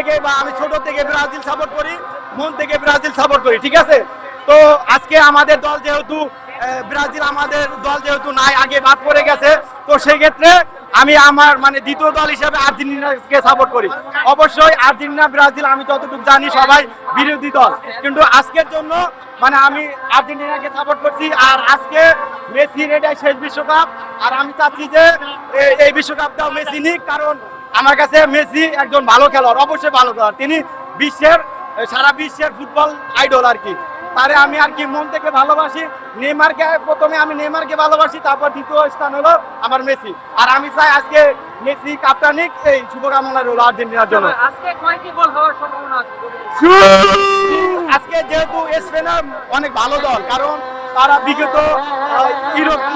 থেকে বা আমি ছোট থেকে ব্রাজিল সাপোর্ট করি, মন থেকে ব্রাজিল সাপোর্ট করি, ঠিক আছে। তো আজকে আমাদের দল যেহেতু ব্রাজিল আমাদের দল যেহেতু নাই, আগে বাদ পড়ে গেছে, তো সেই ক্ষেত্রে আমি আমার মানে দ্বিতীয় দল হিসেবে আর্জেন্টিনাকে সাপোর্ট করি। অবশ্যই আর্জেন্টিনা ব্রাজিল আমি যতটুকু জানি সবাই বিরোধী দল, কিন্তু আজকের জন্য মানে আমি আর্জেন্টিনাকে সাপোর্ট করছি। আর আজকে মেসির এটাই শেষ বিশ্বকাপ, আর আমি চাচ্ছি যে এই বিশ্বকাপটাও মেসি নিক, কারণ আমার কাছে মেসি একজন ভালো খেলোয়াড়, অবশ্যই ভালো খেলোয়াড়। তিনি সারা বিশ্বের ফুটবল আইডল আর কি। তারে আমি আর কি মন থেকে ভালোবাসি। নেইমারকে প্রথমে আমি নেইমারকে ভালোবাসি, তারপর দ্বিতীয় স্থান হলো আমার মেসি। আর আমি চাই আজকে মেসি কাপটা নিক, এই শুভকামনা রইল আর্জেন্টিনার জন্য। আজকে কয়টি গোল হওয়ার সম্ভাবনা আছে? আজকে যেহেতু স্পেনের অনেক ভালো দল, কারণ তারা বিগত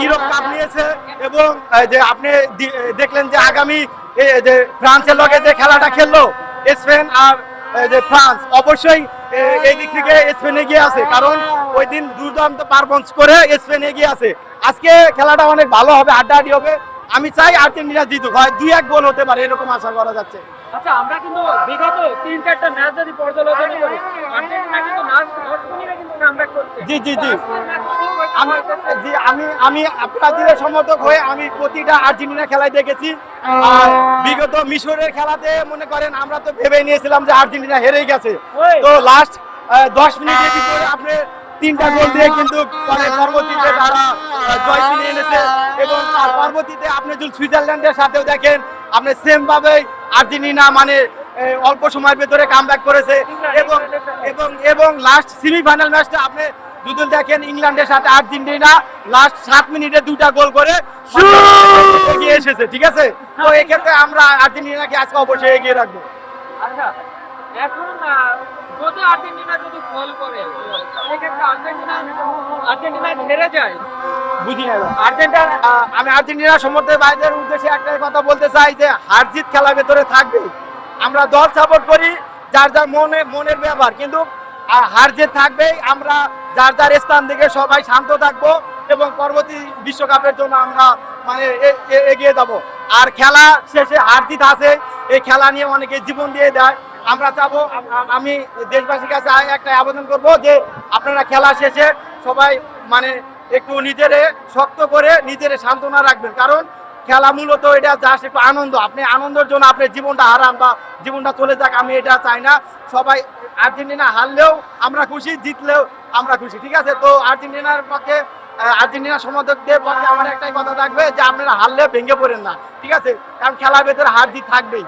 ইউরোপ কাপ নিয়েছে, এবং যে আপনি দেখলেন যে আগামী যে ফ্রান্সের লগে যে খেলাটা খেললো স্পেন আর যে ফ্রান্স, অবশ্যই এই দিক থেকে স্পেন এগিয়ে আছে, কারণ ওই দিন দুর্দান্ত পারফরম্যান্স করে স্পেন এগিয়ে আছে। আজকে খেলাটা অনেক ভালো হবে, হাড্ডাহাড্ডি হবে। আমি চাই আর্জেন্টিনা জিতুক, হয় 2-1 গোল হতে পারে, এরকম আশা করা যাচ্ছে। আচ্ছা, আমরা কিন্তু বিগত 3-4টা ম্যাচ যদি পর্যালোচনা করি, আর্জেন্টিনা কিন্তু লাস্ট 10 মিনিটে কিন্তু কামব্যাক করছে। জি জি জি, আমি ব্রাজিলের সমর্থক হয়ে আমি প্রতিটা আর্জেন্টিনা খেলায় দেখেছি। আর বিগত মিশরের খেলাতে মনে করেন আমরা তো ভেবে নিয়েছিলাম যে আর্জেন্টিনা হেরেই গেছে, তো লাস্ট 10 মিনিটের ভিতরে আপনি 3টা গোল দিয়ে কিন্তু পরবর্তীতে তারা জয় ছিনিয়ে এনেছে। এবং পরবর্তীতে আপনি যদি সুইজারল্যান্ডের সাথেও দেখেন, আপনি সেম ভাবে আর্জেন্টিনা মানে অল্প সময়ের ভেতরে কামব্যাক করেছে। এবং এবং এবং লাস্ট সেমিফাইনাল ম্যাচটা আপনি যদি দেখেন, ইংল্যান্ডের সাথে আর্জেন্টিনা লাস্ট 7 মিনিটে 2টা গোল করে এগিয়ে এসেছে, ঠিক আছে। তো এই ক্ষেত্রে আমরা আর্জেন্টিনাকে আজকে অবশ্যই এগিয়ে রাখবো। আচ্ছা, এখন যদি আর্জেন্টিনা যদি ফল করে, সেক্ষেত্রে আর্জেন্টিনা হেরে যায়, বুঝি না আমি আর্জেন্টিনার সমর্থক ভাইদের উদ্দেশ্যে একটাই কথা বলতে চাই যে হার জিত খেলার ভেতরে থাকবে। আমরা দল সাপোর্ট করি, যার যার মনের ব্যাপার, কিন্তু হার জিত থাকবেই। আমরা যার যার স্থান থেকে সবাই শান্ত থাকবো, এবং পরবর্তী বিশ্বকাপের জন্য আমরা মানে এগিয়ে যাব। আর খেলা শেষে হার জিত আছে, এই খেলা নিয়ে অনেকে জীবন দিয়ে দেয়। আমরা চাবো, আমি দেশবাসীর কাছে একটা আবেদন করব যে আপনারা খেলা শেষে সবাই মানে একটু নিজেরে শক্ত করে নিজেরে সান্ত্বনা রাখবেন, কারণ খেলা মূলত এটা জাস্ট একটু আনন্দ। আপনি আনন্দের জন্য আপনি জীবনটা হারান বা জীবনটা চলে যাক, আমি এটা চাই না। সবাই আর্জেন্টিনা হারলেও আমরা খুশি, জিতলেও আমরা খুশি, ঠিক আছে। তো আর্জেন্টিনার পক্ষে, আর্জেন্টিনা সমর্থকদের পক্ষে আমার একটাই কথা থাকবে যে আপনারা হারলে ভেঙে পড়েন না, ঠিক আছে, কারণ খেলার ভেতরে হার জিত থাকবেই।